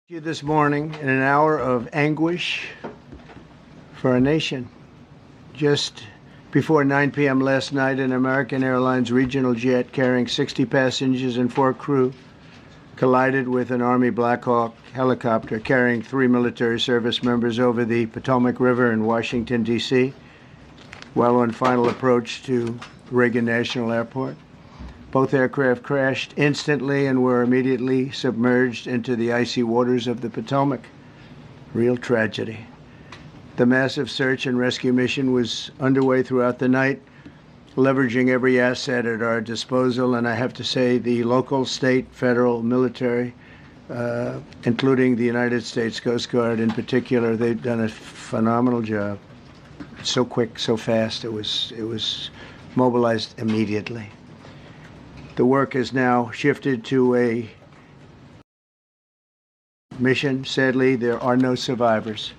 You this morning in an hour of anguish for our nation. Just before 9 p.m. last night, an American Airlines regional jet carrying 60 passengers and 4 crew collided with an Army Black Hawk helicopter carrying 3 military service members over the Potomac River in Washington, D.C., while on final approach to Reagan National Airport. Both aircraft crashed instantly and were immediately submerged into the icy waters of the Potomac. Real tragedy. The massive search and rescue mission was underway throughout the night, leveraging every asset at our disposal, and I have to say the local, state, federal, military, including the United States Coast Guard in particular, they've done a phenomenal job. So quick, so fast, it was mobilized immediately. The work has now shifted to a mission. Sadly, there are no survivors.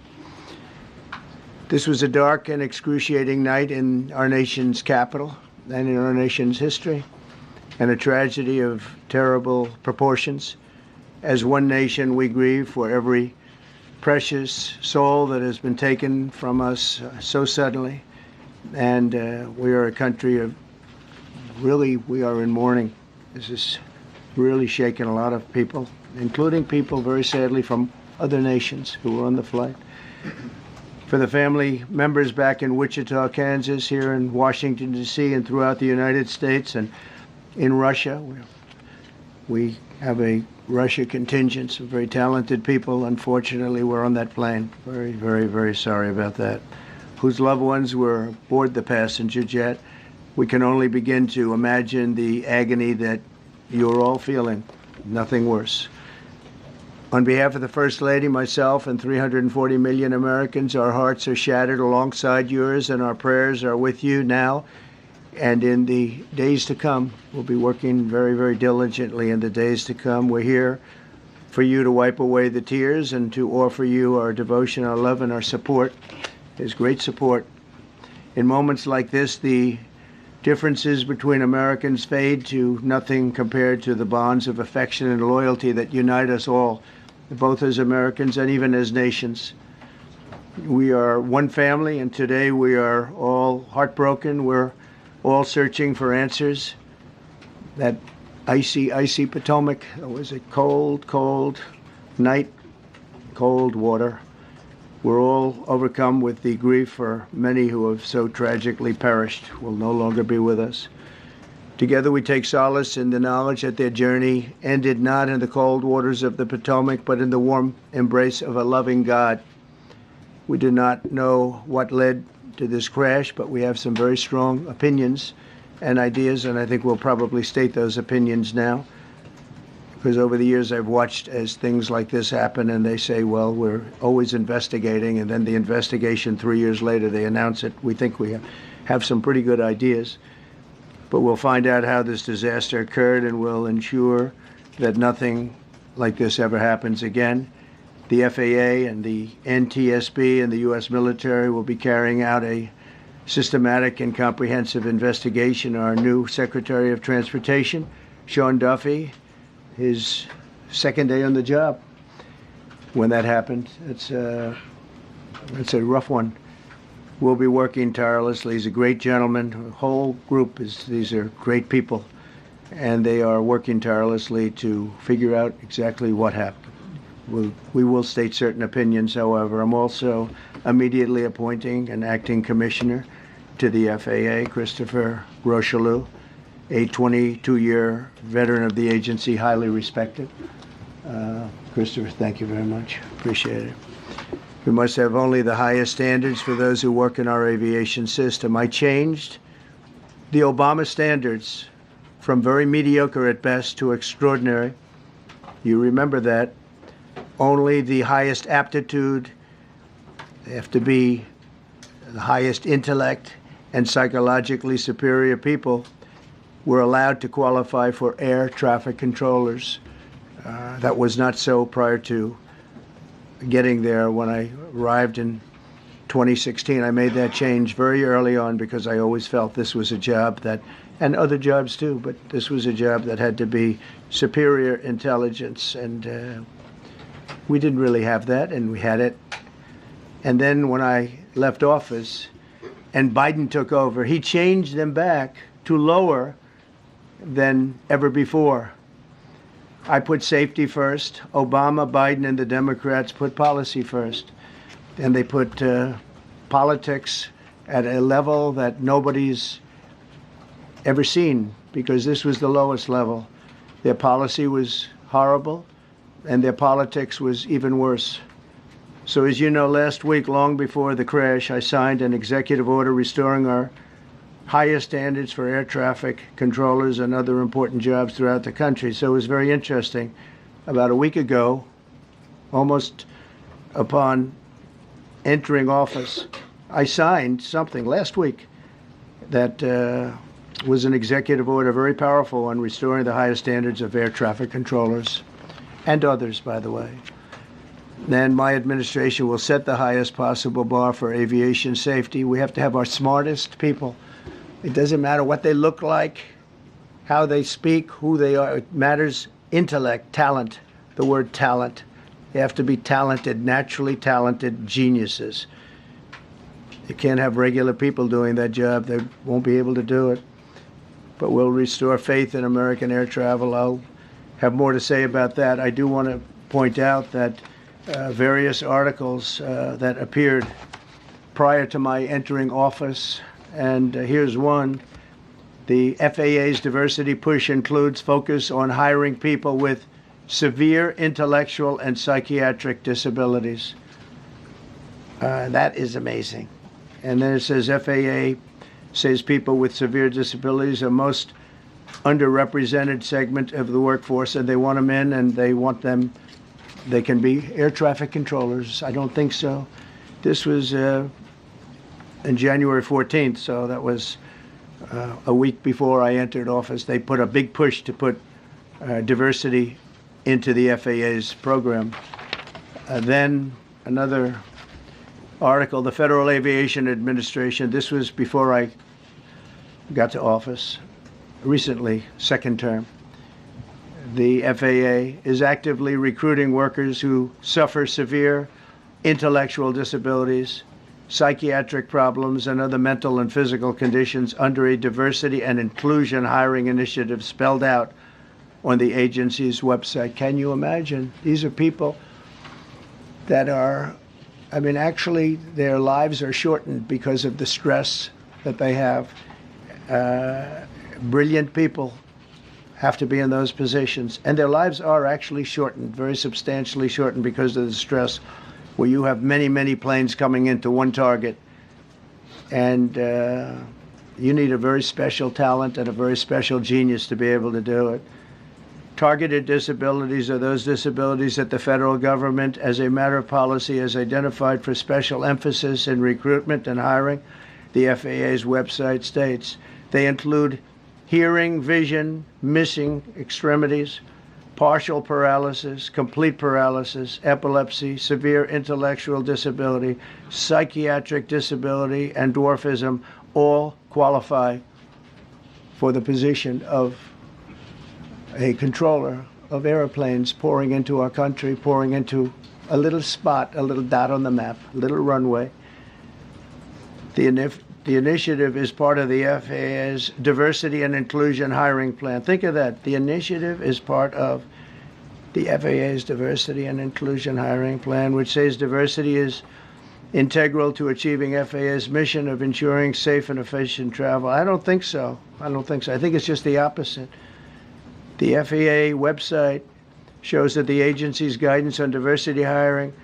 This was a dark and excruciating night in our nation's capital and in our nation's history, and a tragedy of terrible proportions. As one nation, we grieve for every precious soul that has been taken from us so suddenly, and we are a country of really, we are in mourning. This is really shaken a lot of people, including people, very sadly, from other nations who were on the flight. For the family members back in Wichita, Kansas, here in Washington, D.C., and throughout the United States and in Russia, we have a Russia contingent, some very talented people. Unfortunately, were on that plane. Very, very, very sorry about that. Whose loved ones were aboard the passenger jet. We can only begin to imagine the agony that you're all feeling. Nothing worse. On behalf of the First Lady, myself, and 340 million Americans, our hearts are shattered alongside yours, and our prayers are with you now and in the days to come. We'll be working very, very diligently in the days to come. We're here for you to wipe away the tears and to offer you our devotion, our love, and our support. There's great support. In moments like this, the differences between Americans fade to nothing compared to the bonds of affection and loyalty that unite us all, both as Americans and even as nations. We are one family, and today we are all heartbroken. We're all searching for answers. That icy, icy Potomac, it was a cold, cold night, cold water. We're all overcome with the grief for many who have so tragically perished, will no longer be with us. Together we take solace in the knowledge that their journey ended not in the cold waters of the Potomac, but in the warm embrace of a loving God. We do not know what led to this crash, but we have some very strong opinions and ideas, and I think we'll probably state those opinions now. Because over the years I've watched as things like this happen, and they say, well, we're always investigating, and then the investigation 3 years later, they announce it. We think we have some pretty good ideas, but we'll find out how this disaster occurred, and we'll ensure that nothing like this ever happens again. The FAA and the NTSB and the U.S. military will be carrying out a systematic and comprehensive investigation. Our new Secretary of Transportation, Sean Duffy, his second day on the job when that happened. It's a rough one. We'll be working tirelessly. He's a great gentleman. The whole group these are great people, and they are working tirelessly to figure out exactly what happened. We will state certain opinions, however. I'm also immediately appointing an acting commissioner to the FAA, Christopher Rocheleau, a 22-year veteran of the agency, highly respected. Christopher, thank you very much. Appreciate it. We must have only the highest standards for those who work in our aviation system. I changed the Obama standards from very mediocre at best to extraordinary. You remember that. Only the highest aptitude, they have to be the highest intellect and psychologically superior people were allowed to qualify for air traffic controllers. That was not so prior to getting there. When I arrived in 2016, I made that change very early on because I always felt this was a job that, and other jobs too, but this was a job that had to be superior intelligence. And We didn't really have that, and we had it. And then when I left office and Biden took over, he changed them back to lower than ever before. I put safety first. Obama, Biden, and the Democrats put policy first. And they put politics at a level that nobody's ever seen, because this was the lowest level. Their policy was horrible, and their politics was even worse. So as you know, last week, long before the crash, I signed an executive order restoring our highest standards for air traffic controllers and other important jobs throughout the country. So it was very interesting. About a week ago, almost upon entering office, I signed something last week that was an executive order, very powerful, on restoring the highest standards of air traffic controllers and others, by the way. Then my administration will set the highest possible bar for aviation safety. We have to have our smartest people. It doesn't matter what they look like, how they speak, who they are. It matters intellect, talent, the word talent. They have to be talented, naturally talented geniuses. You can't have regular people doing that job. They won't be able to do it. But we'll restore faith in American air travel. I'll have more to say about that. I do want to point out that various articles that appeared prior to my entering office, and here's one. The FAA's diversity push includes focus on hiring people with severe intellectual and psychiatric disabilities. That is amazing. And then it says FAA says people with severe disabilities are most underrepresented segment of the workforce, and they want them in, and they want them, they can be air traffic controllers. I don't think so. This was on January 14th, so that was a week before I entered office. They put a big push to put diversity into the FAA's program. Then another article, the Federal Aviation Administration. This was before I got to office, recently, second term. The FAA is actively recruiting workers who suffer severe intellectual disabilities, psychiatric problems, and other mental and physical conditions under a diversity and inclusion hiring initiative spelled out on the agency's website. Can you imagine? These are people that are, I mean, actually, their lives are shortened because of the stress that they have. Brilliant people have to be in those positions, and their lives are actually shortened, very substantially shortened, because of the stress, where you have many, many planes coming into one target, and you need a very special talent and a very special genius to be able to do it. Targeted disabilities are those disabilities that the federal government, as a matter of policy, has identified for special emphasis in recruitment and hiring. The FAA's website states they include hearing, vision, missing extremities, partial paralysis, complete paralysis, epilepsy, severe intellectual disability, psychiatric disability, and dwarfism all qualify for the position of a controller of airplanes pouring into our country, pouring into a little spot, a little dot on the map, a little runway. The initiative is part of the FAA's diversity and inclusion hiring plan. Think of that. The initiative is part of the FAA's diversity and inclusion hiring plan, which says diversity is integral to achieving FAA's mission of ensuring safe and efficient travel. I don't think so. I think it's just the opposite. The FAA website shows that the agency's guidance on diversity hiring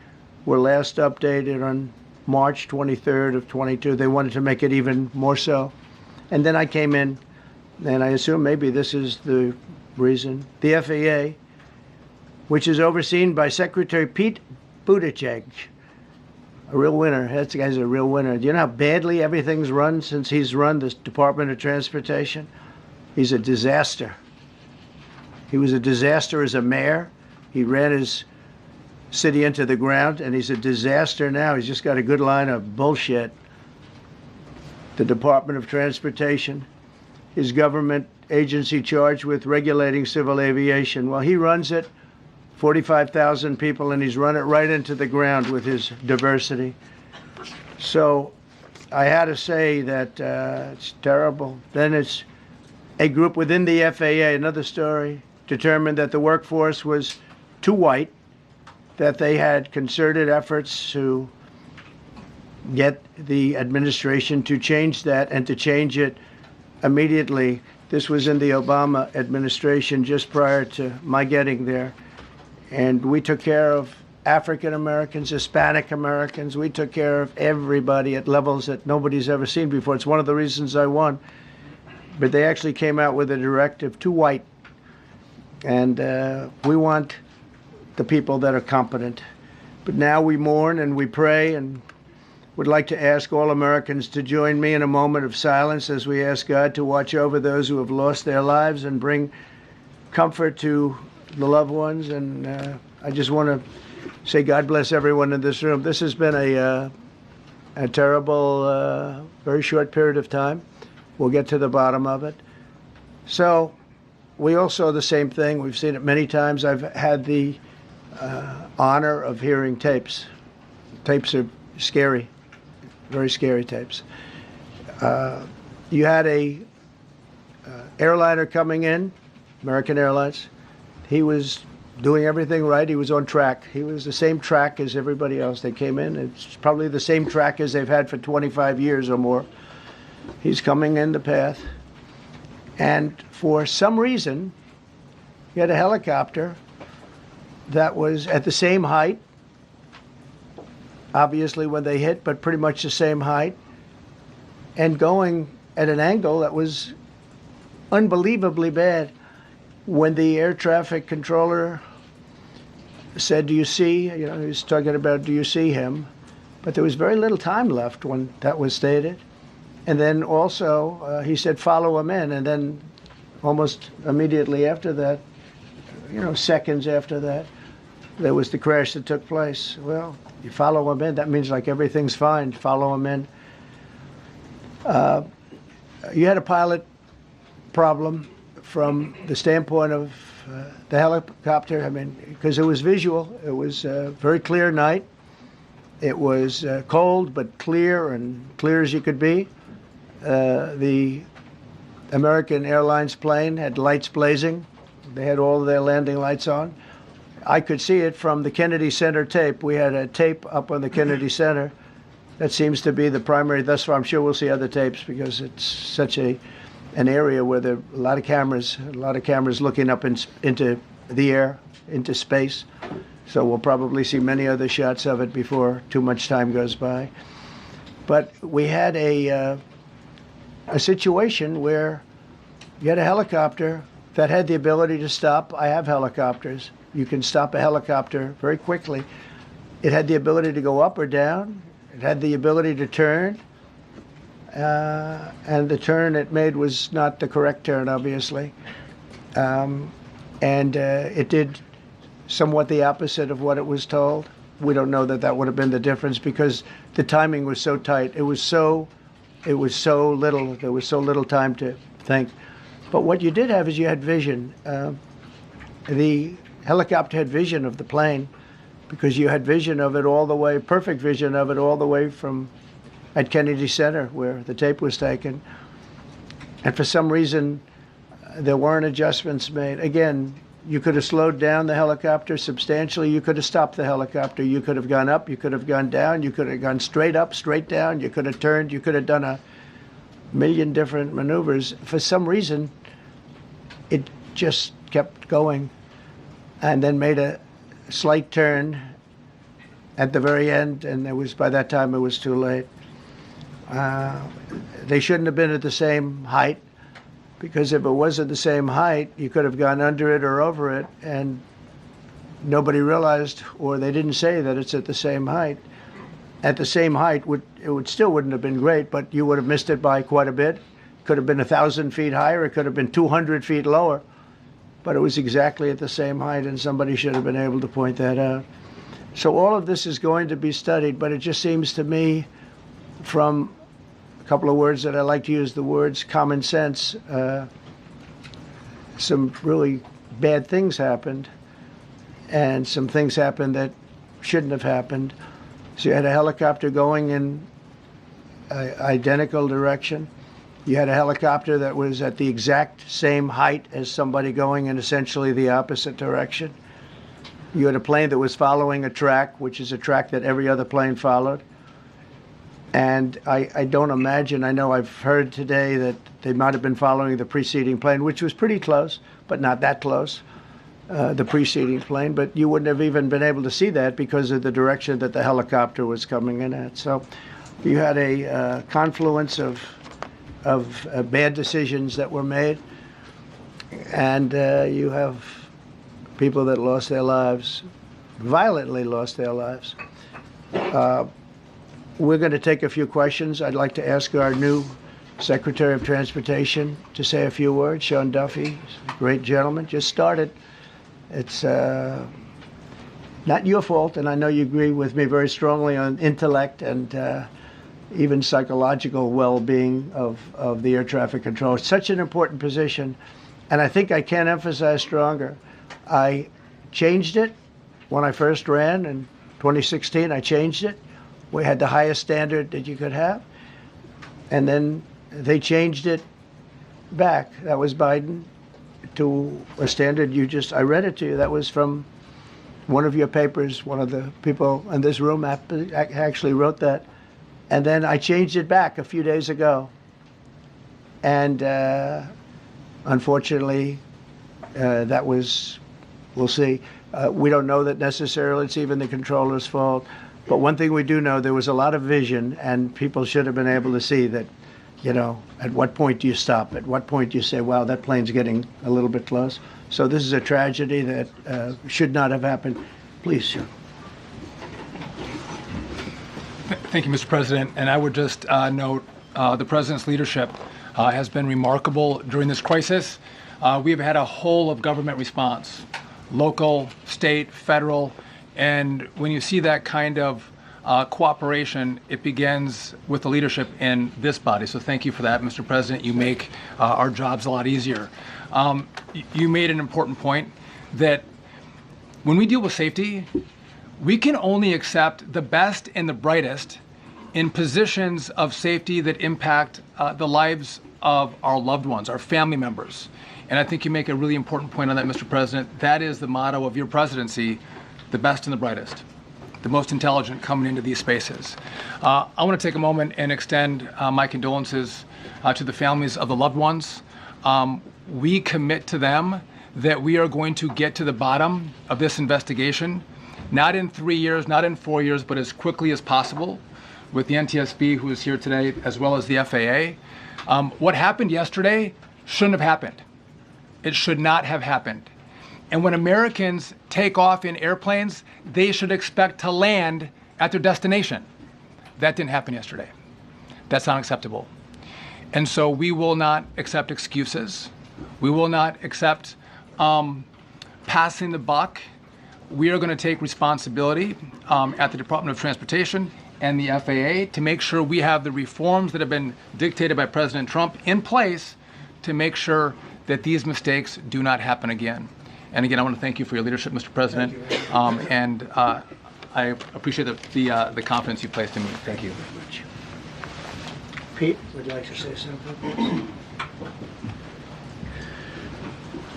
were last updated on March 23rd of 22. They wanted to make it even more so. And then I came in, and I assume maybe this is the reason. The FAA, which is overseen by Secretary Pete Buttigieg, a real winner. That guy's a real winner. Do you know how badly everything's run since he's run this Department of Transportation? He's a disaster. He was a disaster as a mayor. He ran his city into the ground, and he's a disaster now. He's just got a good line of bullshit. The Department of Transportation, his government agency charged with regulating civil aviation. Well, he runs it 45,000 people, and he's run it right into the ground with his diversity. So I had to say that it's terrible. Then it's a group within the FAA, another story, determined that the workforce was too white, that they had concerted efforts to get the administration to change that and to change it immediately. This was in the Obama administration just prior to my getting there. And we took care of African Americans, Hispanic Americans. We took care of everybody at levels that nobody's ever seen before. It's one of the reasons I won. But they actually came out with a directive, too white. And we want the people that are competent. But now we mourn and we pray, and would like to ask all Americans to join me in a moment of silence as we ask God to watch over those who have lost their lives and bring comfort to the loved ones. And I just want to say God bless everyone in this room. This has been a terrible, very short period of time. We'll get to the bottom of it. So we all saw the same thing. We've seen it many times. I've had the honor of hearing tapes. Tapes are scary, very scary tapes. You had a airliner coming in, American Airlines. He was doing everything right. He was on track. He was the same track as everybody else. They came in. It's probably the same track as they've had for 25 years or more. He's coming in the path. And for some reason, he had a helicopter that was at the same height, obviously when they hit, but pretty much the same height, and going at an angle that was unbelievably bad. When the air traffic controller said, "Do you see?" He was talking about, "Do you see him?" But there was very little time left when that was stated. And then also he said, "Follow him in." And then almost immediately after that, seconds after that, there was the crash that took place. Well, you follow him in, that means like everything's fine. Follow him in. You had a pilot problem from the standpoint of the helicopter. I mean, because it was visual. It was a very clear night. It was cold but clear, and clear as you could be. The American Airlines plane had lights blazing. They had all of their landing lights on. I could see it from the Kennedy Center tape. We had a tape up on the Kennedy Center. That seems to be the primary thus far. I'm sure we'll see other tapes because it's such an area where there are a lot of cameras looking up into the air, into space. So we'll probably see many other shots of it before too much time goes by. But we had a situation where you had a helicopter that had the ability to stop. I have helicopters. You can stop a helicopter very quickly. It had the ability to go up or down. It had the ability to turn. And the turn it made was not the correct turn, obviously. It did somewhat the opposite of what it was told. We don't know that would have been the difference because the timing was so tight. It was so little. There was so little time to think. But what you did have is you had vision. The helicopter had vision of the plane because you had vision of it all the way, perfect vision of it all the way from at Kennedy Center where the tape was taken. And for some reason, there weren't adjustments made. Again, you could have slowed down the helicopter substantially. You could have stopped the helicopter. You could have gone up. You could have gone down. You could have gone straight up, straight down. You could have turned. You could have done a million different maneuvers. For some reason, it just kept going and then made a slight turn at the very end, and by that time it was too late. They shouldn't have been at the same height, because if it was at the same height, you could have gone under it or over it, and nobody realized, or they didn't say that it's at the same height. At the same height, it still wouldn't have been great, but you would have missed it by quite a bit. It could have been 1,000 feet higher. It could have been 200 feet lower. But it was exactly at the same height, and somebody should have been able to point that out. So all of this is going to be studied, but it just seems to me, from a couple of words that I like to use, the words common sense, some really bad things happened. and some things happened that shouldn't have happened. So you had a helicopter going in an identical direction. You had a helicopter that was at the exact same height as somebody going in essentially the opposite direction. You had a plane that was following a track, which is a track that every other plane followed. And I don't imagine, I know I've heard today that they might have been following the preceding plane, which was pretty close, but not that close, the preceding plane. But you wouldn't have even been able to see that because of the direction that the helicopter was coming in at. So you had a confluence of bad decisions that were made. And you have people that lost their lives, violently lost their lives. We're going to take a few questions. I'd like to ask our new Secretary of Transportation to say a few words. Sean Duffy, great gentleman, just started. It's not your fault, and I know you agree with me very strongly on intellect and even psychological well-being of the air traffic control. It's such an important position, and I think I can't emphasize stronger. I changed it when I first ran in 2016. I changed it. We had the highest standard that you could have. And then they changed it back. That was Biden to a standard I read it to you. That was from one of your papers. One of the people in this room actually wrote that. And then I changed it back a few days ago. And unfortunately, that was, we'll see. We don't know that necessarily it's even the controller's fault. But one thing we do know, there was a lot of vision, and people should have been able to see that, at what point do you stop? At what point do you say, wow, that plane's getting a little bit close? So this is a tragedy that should not have happened. Please, sir. Thank you, Mr. President. And I would just note the President's leadership has been remarkable during this crisis. We have had a whole of government response, local, state, federal. And when you see that kind of cooperation, it begins with the leadership in this body. So thank you for that, Mr. President. You make our jobs a lot easier. You made an important point that when we deal with safety, we can only accept the best and the brightest in positions of safety that impact the lives of our loved ones, our family members. And I think you make a really important point on that, Mr. President. That is the motto of your presidency: the best and the brightest, the most intelligent coming into these spaces. I want to take a moment and extend my condolences to the families of the loved ones. We commit to them that we are going to get to the bottom of this investigation, not in 3 years, not in 4 years, but as quickly as possible, with the NTSB, who is here today, as well as the FAA. What happened yesterday shouldn't have happened. It should not have happened. And when Americans take off in airplanes, they should expect to land at their destination. That didn't happen yesterday. That's not acceptable. And so we will not accept excuses. We will not accept passing the buck. We are going to take responsibility at the Department of Transportation and the FAA to make sure we have the reforms that have been dictated by President Trump in place to make sure that these mistakes do not happen again. And again, I want to thank you for your leadership, Mr. President, and I appreciate the confidence you placed in me. Thank you very much. Pete, would you like to say something?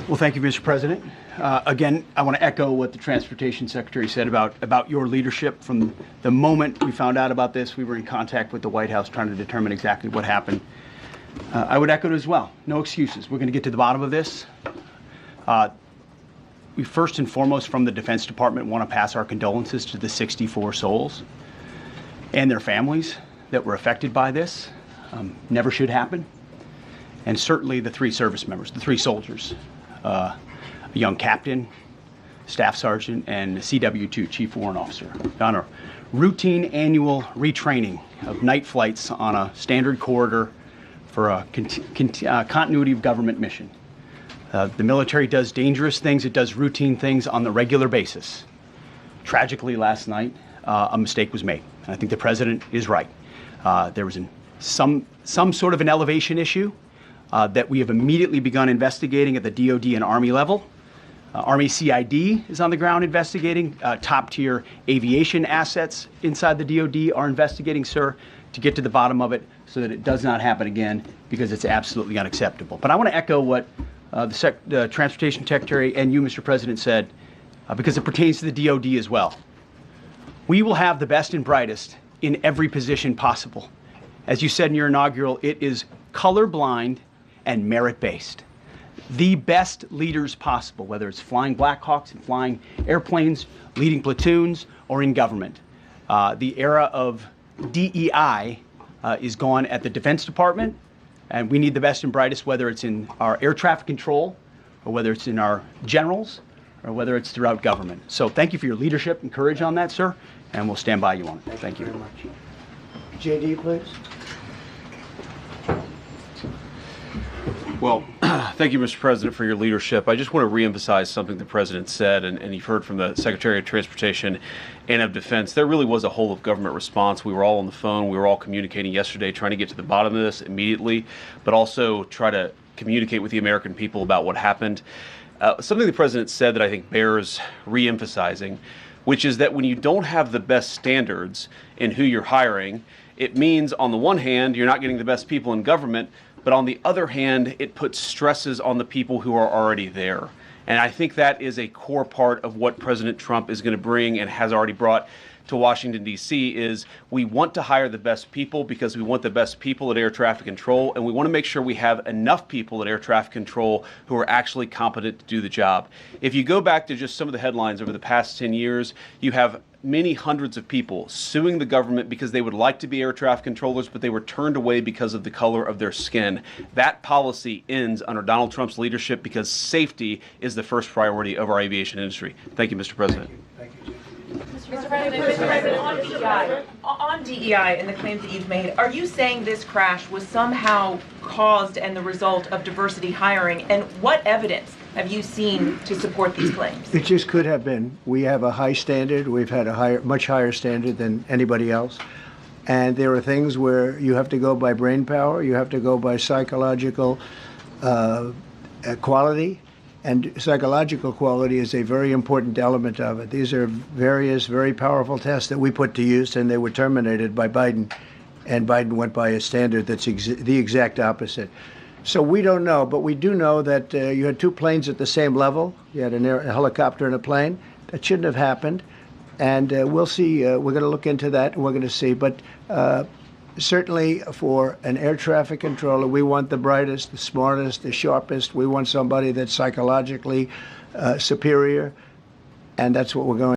Well, thank you, Mr. President. Again, I want to echo what the Transportation Secretary said about your leadership. From the moment we found out about this, we were in contact with the White House trying to determine exactly what happened. I would echo it as well. No excuses. We're going to get to the bottom of this. We first and foremost, from the Defense Department, want to pass our condolences to the 64 souls and their families that were affected by this. Never should happen. And certainly the 3 service members, the 3 soldiers, a young captain, staff sergeant, and a CW2, Chief Warrant Officer, on a routine annual retraining of night flights on a standard corridor for a continuity of government mission. The military does dangerous things. It does routine things on the regular basis. Tragically, last night, a mistake was made. And I think the president is right. There was some sort of an elevation issue that we have immediately begun investigating at the DOD and Army level. Army CID is on the ground investigating. Top-tier aviation assets inside the DoD are investigating, sir, to get to the bottom of it so that it does not happen again, because it's absolutely unacceptable. But I want to echo what the Transportation Secretary and you, Mr. President, said, because it pertains to the DoD as well. We will have the best and brightest in every position possible. As you said in your inaugural, it is colorblind and merit-based. The best leaders possible, whether it's flying Black Hawks and flying airplanes, leading platoons, or in government. The era of DEI is gone at the Defense Department, and we need the best and brightest, whether it's in our air traffic control, or whether it's in our generals, or whether it's throughout government. So thank you for your leadership and courage on that, sir, and we'll stand by you on it. Thank you. Very much. JD, please. Well, thank you, Mr. President, for your leadership. I just want to reemphasize something the President said, and you've heard from the Secretary of Transportation and of Defense. There really was a whole of government response. We were all on the phone. We were all communicating yesterday, trying to get to the bottom of this immediately, but also try to communicate with the American people about what happened. Something the President said that I think bears reemphasizing, which is that when you don't have the best standards in who you're hiring, it means, on the one hand, you're not getting the best people in government, but on the other hand, it puts stresses on the people who are already there. And I think that is a core part of what President Trump is going to bring and has already brought to Washington, D.C., is we want to hire the best people because we want the best people at air traffic control, and we want to make sure we have enough people at air traffic control who are actually competent to do the job. If you go back to just some of the headlines over the past 10 years, you have many hundreds of people suing the government because they would like to be air traffic controllers, but they were turned away because of the color of their skin. That policy ends under Donald Trump's leadership because safety is the first priority of our aviation industry. Thank you, Mr. President. Thank you. Mr. President, on DEI and the claims that you've made, are you saying this crash was somehow caused and the result of diversity hiring? And what evidence have you seen to support these claims? It just could have been. We have a high standard. We've had a much higher standard than anybody else. And there are things where you have to go by brain power. You have to go by psychological quality. And psychological quality is a very important element of it. These are various very powerful tests that we put to use, and they were terminated by Biden. And Biden went by a standard that's the exact opposite. So we don't know, but we do know that you had two planes at the same level. You had a helicopter and a plane. That shouldn't have happened. And we'll see. We're going to look into that, and we're going to see. But certainly for an air traffic controller, we want the brightest, the smartest, the sharpest. We want somebody that's psychologically superior, and that's what we're going